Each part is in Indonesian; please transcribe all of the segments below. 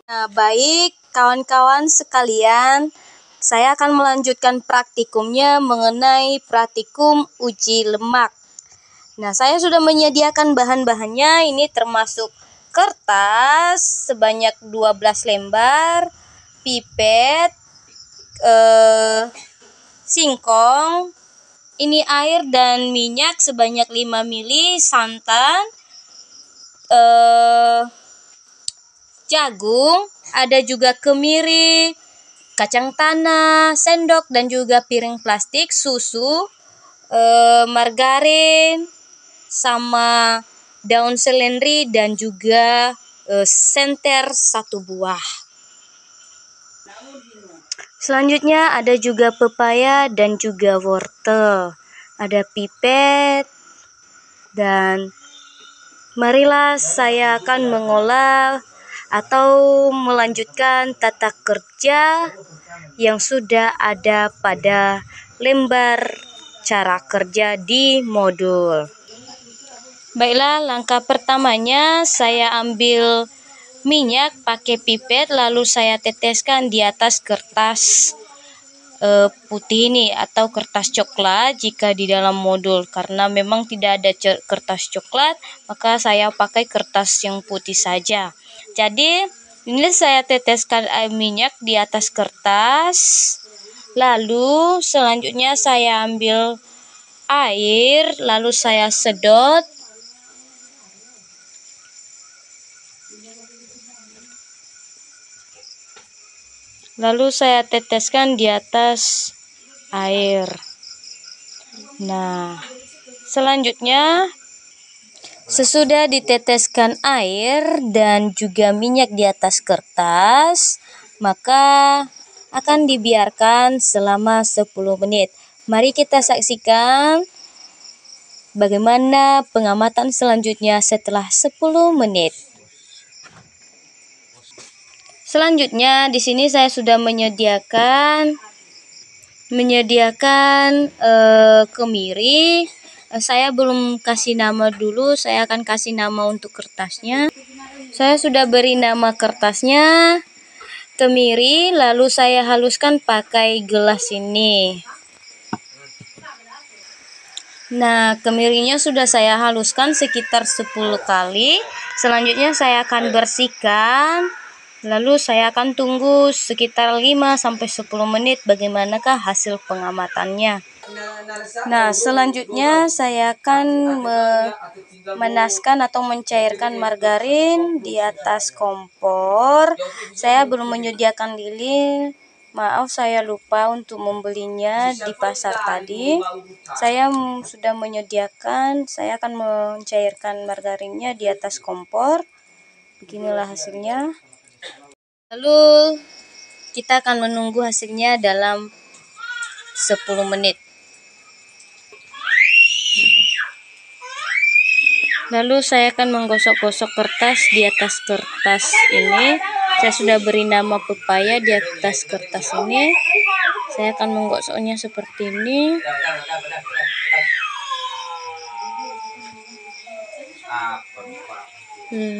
Nah, baik kawan-kawan sekalian, saya akan melanjutkan praktikumnya mengenai praktikum uji lemak. Nah, saya sudah menyediakan bahan-bahannya, ini termasuk kertas sebanyak 12 lembar, pipet, singkong, ini air dan minyak sebanyak 5 ml, santan, jagung, ada juga kemiri, kacang tanah, sendok dan juga piring plastik, susu, margarin, sama daun seledri dan juga senter 1 buah. Selanjutnya ada juga pepaya dan juga wortel, ada pipet, dan marilah saya akan mengolah atau melanjutkan tata kerja yang sudah ada pada lembar cara kerja di modul. Baiklah, langkah pertamanya saya ambil minyak pakai pipet, lalu saya teteskan di atas kertas putih ini atau kertas coklat jika di dalam modul, karena memang tidak ada kertas coklat maka saya pakai kertas yang putih saja. Jadi ini saya teteskan air minyak di atas kertas, lalu selanjutnya saya ambil air lalu saya sedot, lalu saya teteskan di atas air. Nah, selanjutnya sesudah diteteskan air dan juga minyak di atas kertas, maka akan dibiarkan selama 10 menit. Mari kita saksikan bagaimana pengamatan selanjutnya setelah 10 menit. Selanjutnya di sini saya sudah menyediakan kemiri. Saya belum kasih nama dulu, saya akan kasih nama untuk kertasnya. Saya sudah beri nama kertasnya kemiri, lalu saya haluskan pakai gelas ini. Nah, kemirinya sudah saya haluskan sekitar 10 kali. Selanjutnya saya akan bersihkan, lalu saya akan tunggu sekitar 5-10 menit bagaimanakah hasil pengamatannya. Nah, selanjutnya saya akan memanaskan atau mencairkan margarin di atas kompor. Saya belum menyediakan lilin. Maaf, saya lupa untuk membelinya di pasar tadi. Saya sudah menyediakan, saya akan mencairkan margarinnya di atas kompor. Beginilah hasilnya. Lalu kita akan menunggu hasilnya dalam 10 menit. Lalu saya akan menggosok-gosok kertas di atas kertas ini. Saya sudah beri nama pepaya di atas kertas ini. Saya akan menggosoknya seperti ini.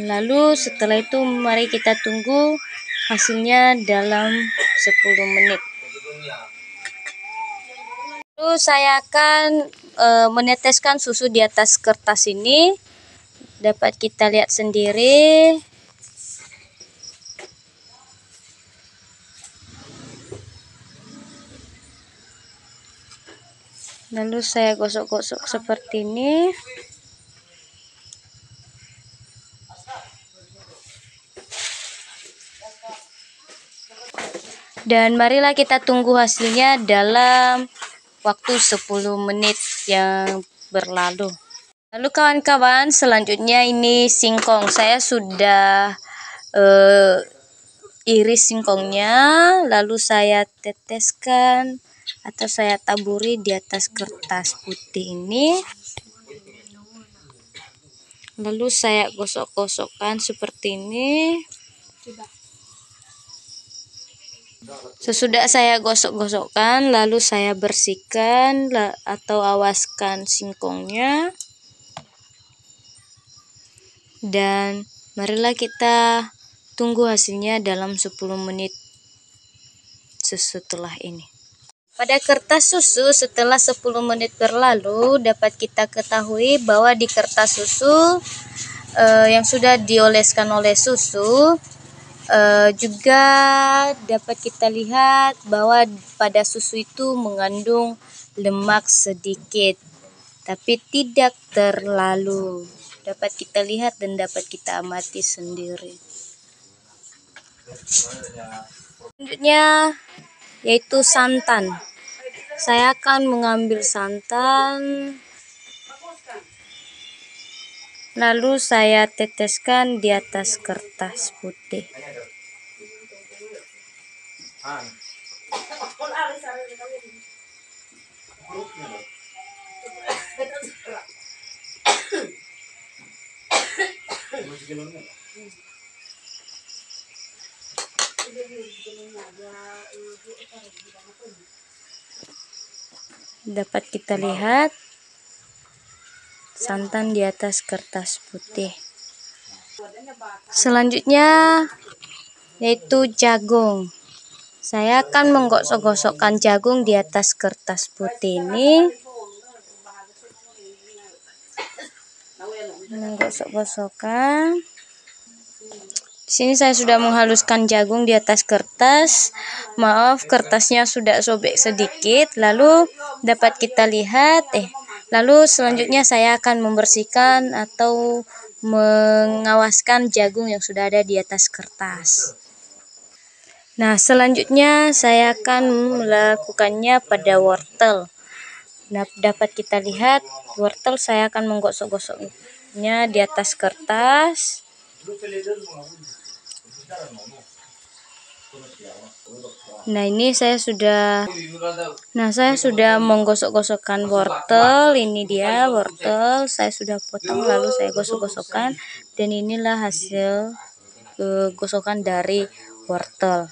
Lalu setelah itu mari kita tunggu hasilnya dalam 10 menit. Lalu saya akan meneteskan susu di atas kertas ini. Dapat kita lihat sendiri. Lalu saya gosok-gosok seperti ini. Dan marilah kita tunggu hasilnya dalam waktu 10 menit yang berlalu. Lalu kawan-kawan, selanjutnya ini singkong. Saya sudah iris singkongnya, lalu saya teteskan atau saya taburi di atas kertas putih ini. Lalu saya gosok-gosokkan seperti ini. Sesudah saya gosok-gosokkan, lalu saya bersihkan atau awaskan singkongnya. Dan marilah kita tunggu hasilnya dalam 10 menit setelah ini. Pada kertas susu, setelah 10 menit berlalu, dapat kita ketahui bahwa di kertas susu yang sudah dioleskan oleh susu, juga dapat kita lihat bahwa pada susu itu mengandung lemak sedikit, tapi tidak terlalu. Dapat kita lihat dan dapat kita amati sendiri. Selanjutnya yaitu santan. Saya akan mengambil santan, lalu saya teteskan di atas kertas putih. Dapat kita lihat santan di atas kertas putih. Selanjutnya yaitu jagung. Saya akan menggosok-gosokkan jagung di atas kertas putih ini. Menggosok-gosokkan. Di sini saya sudah menghaluskan jagung di atas kertas. Maaf, kertasnya sudah sobek sedikit. Lalu dapat kita lihat, lalu selanjutnya saya akan membersihkan atau mengawaskan jagung yang sudah ada di atas kertas. Nah, selanjutnya saya akan melakukannya pada wortel. Nah, dapat kita lihat wortel saya akan menggosok-gosoknya di atas kertas. Nah, ini saya sudah menggosok-gosokkan wortel. Ini dia wortel, saya sudah potong lalu saya gosok-gosokkan, dan inilah hasil gosokan dari wortel.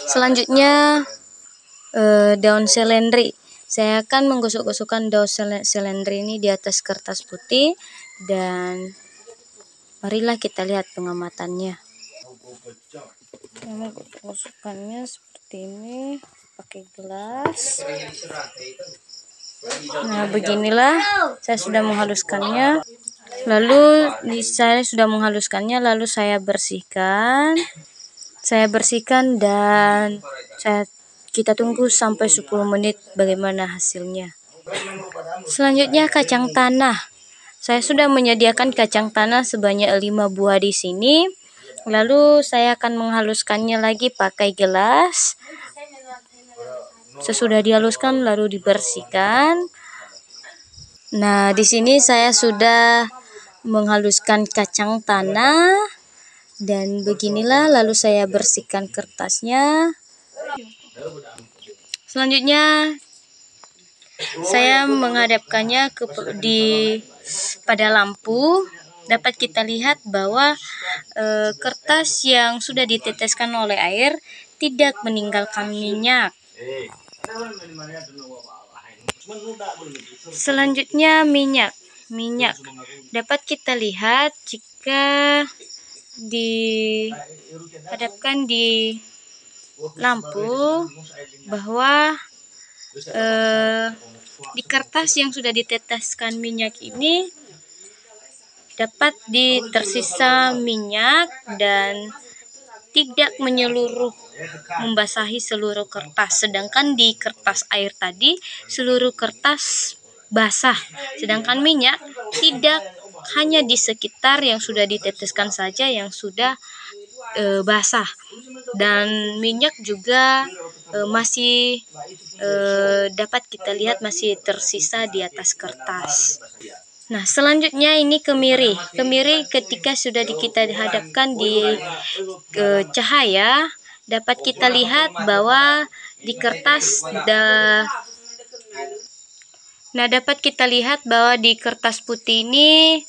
Selanjutnya daun seledri. Saya akan menggosok-gosokkan daun seledri ini di atas kertas putih, dan marilah kita lihat pengamatannya. Menggosokkannya seperti ini pakai gelas. Nah, beginilah saya sudah menghaluskannya. Lalu lalu saya bersihkan. Dan kita tunggu sampai 10 menit bagaimana hasilnya. Selanjutnya kacang tanah. Saya sudah menyediakan kacang tanah sebanyak 5 buah di sini. Lalu saya akan menghaluskannya lagi pakai gelas. Sesudah dihaluskan lalu dibersihkan. Nah, di sini saya sudah menghaluskan kacang tanah, dan beginilah lalu saya bersihkan kertasnya. Selanjutnya saya menghadapkannya pada lampu. Dapat kita lihat bahwa kertas yang sudah diteteskan oleh air tidak meninggalkan minyak. Selanjutnya minyak. Dapat kita lihat jika dihadapkan di lampu bahwa di kertas yang sudah diteteskan minyak ini dapat tersisa minyak dan tidak menyeluruh membasahi seluruh kertas, sedangkan di kertas air tadi seluruh kertas basah, sedangkan minyak tidak, hanya di sekitar yang sudah diteteskan saja yang sudah basah, dan minyak juga masih dapat kita lihat masih tersisa di atas kertas. Nah, selanjutnya ini kemiri. Kemiri ketika sudah kita dihadapkan di cahaya, dapat kita lihat bahwa di kertas dapat kita lihat bahwa di kertas putih ini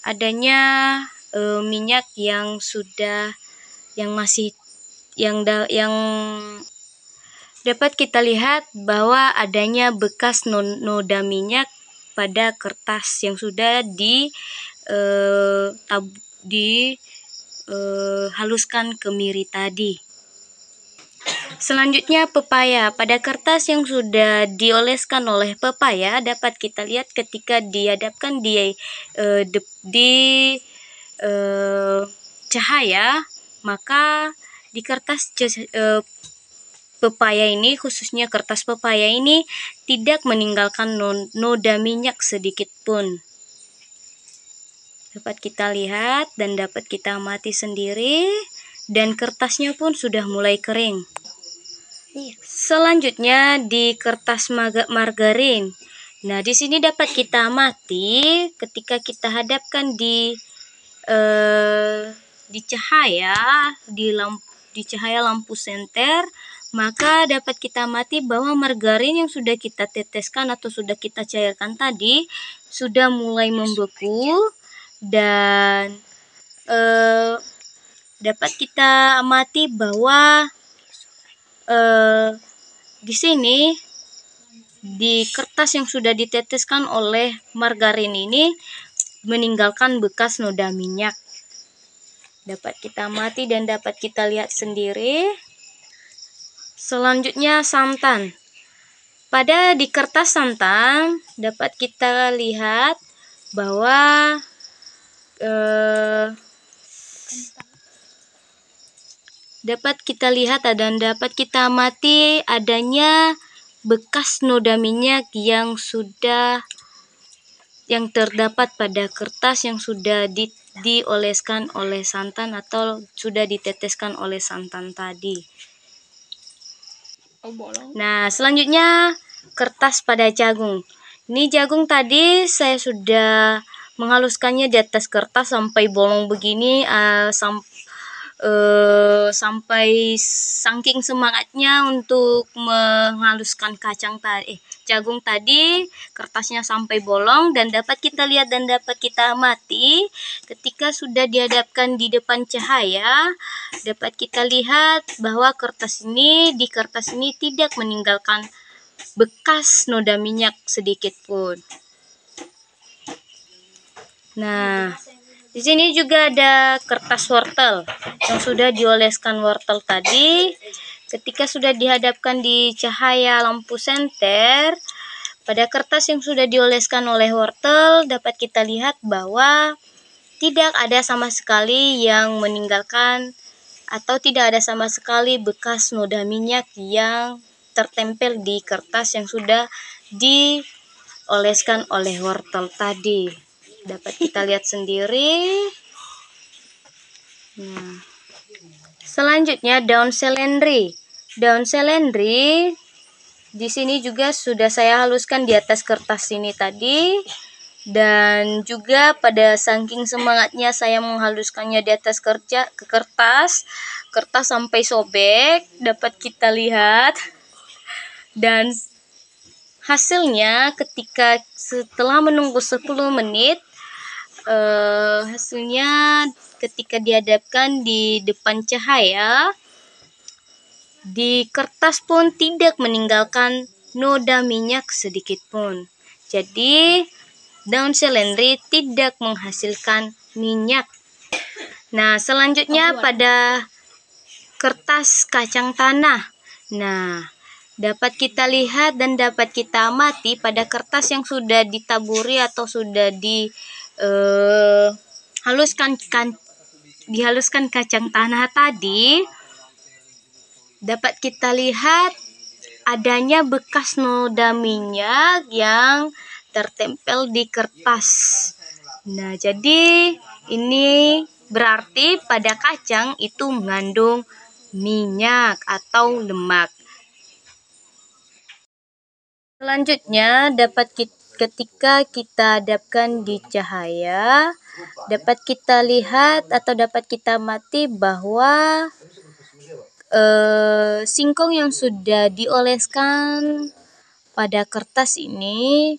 adanya minyak yang masih yang dapat kita lihat bahwa adanya bekas noda minyak pada kertas yang sudah haluskan kemiri tadi. Selanjutnya pepaya. Pada kertas yang sudah dioleskan oleh pepaya dapat kita lihat ketika dihadapkan di cahaya, maka di kertas pepaya ini, khususnya kertas pepaya ini, tidak meninggalkan noda minyak sedikit pun. Dapat kita lihat dan dapat kita amati sendiri, dan kertasnya pun sudah mulai kering. Selanjutnya di kertas margarin. Nah, di sini dapat kita amati ketika kita hadapkan di cahaya, di cahaya lampu senter, maka dapat kita amati bahwa margarin yang sudah kita teteskan atau sudah kita cairkan tadi sudah mulai membeku, dan dapat kita amati bahwa di sini di kertas yang sudah diteteskan oleh margarin ini meninggalkan bekas noda minyak. Dapat kita amati dan dapat kita lihat sendiri. Selanjutnya santan. Pada di kertas santan dapat kita lihat bahwa dapat kita lihat dan dapat kita amati adanya bekas noda minyak yang terdapat pada kertas yang sudah dioleskan oleh santan atau sudah diteteskan oleh santan tadi. Nah, selanjutnya kertas pada jagung. Ini jagung tadi saya sudah menghaluskannya di atas kertas sampai bolong begini, sampai saking semangatnya untuk menghaluskan jagung tadi, kertasnya sampai bolong, dan dapat kita lihat dan dapat kita amati ketika sudah dihadapkan di depan cahaya, dapat kita lihat bahwa di kertas ini tidak meninggalkan bekas noda minyak sedikit pun. Nah, di sini juga ada kertas wortel yang sudah dioleskan wortel tadi. Ketika sudah dihadapkan di cahaya lampu senter, pada kertas yang sudah dioleskan oleh wortel dapat kita lihat bahwa tidak ada sama sekali yang meninggalkan atau tidak ada sama sekali bekas noda minyak yang tertempel di kertas yang sudah dioleskan oleh wortel tadi. Dapat kita lihat sendiri. Nah, selanjutnya daun seledri. Daun seledri di sini juga sudah saya haluskan di atas kertas ini tadi, dan juga pada saking semangatnya saya menghaluskannya di atas kertas sampai sobek, dapat kita lihat. Dan hasilnya ketika setelah menunggu 10 menit, hasilnya ketika dihadapkan di depan cahaya, di kertas pun tidak meninggalkan noda minyak sedikit pun. Jadi daun seledri tidak menghasilkan minyak. Nah, selanjutnya pada kertas kacang tanah. Nah, dapat kita lihat dan dapat kita amati pada kertas yang sudah ditaburi atau sudah dihaluskan kacang tanah tadi, dapat kita lihat adanya bekas noda minyak yang tertempel di kertas. Nah, jadi ini berarti pada kacang itu mengandung minyak atau lemak. Selanjutnya ketika kita hadapkan di cahaya, dapat kita lihat atau dapat kita amati bahwa singkong yang sudah dioleskan pada kertas ini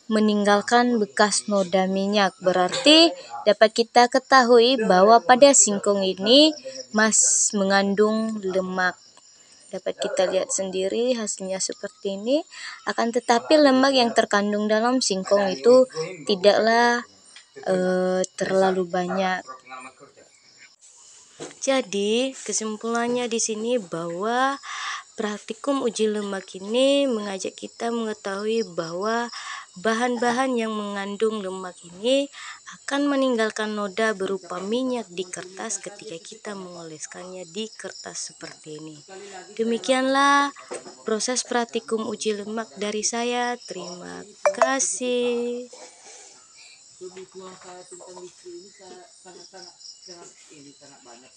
meninggalkan bekas noda minyak. Berarti dapat kita ketahui bahwa pada singkong ini masih mengandung lemak. Dapat kita lihat sendiri hasilnya seperti ini. Akan tetapi lemak yang terkandung dalam singkong itu tidaklah terlalu banyak. Jadi kesimpulannya di sini bahwa praktikum uji lemak ini mengajak kita mengetahui bahwa bahan-bahan yang mengandung lemak ini akan meninggalkan noda berupa minyak di kertas ketika kita mengoleskannya di kertas seperti ini. Demikianlah proses praktikum uji lemak dari saya. Terima kasih. Kebutuhan saya tentang listrik ini sangat banyak.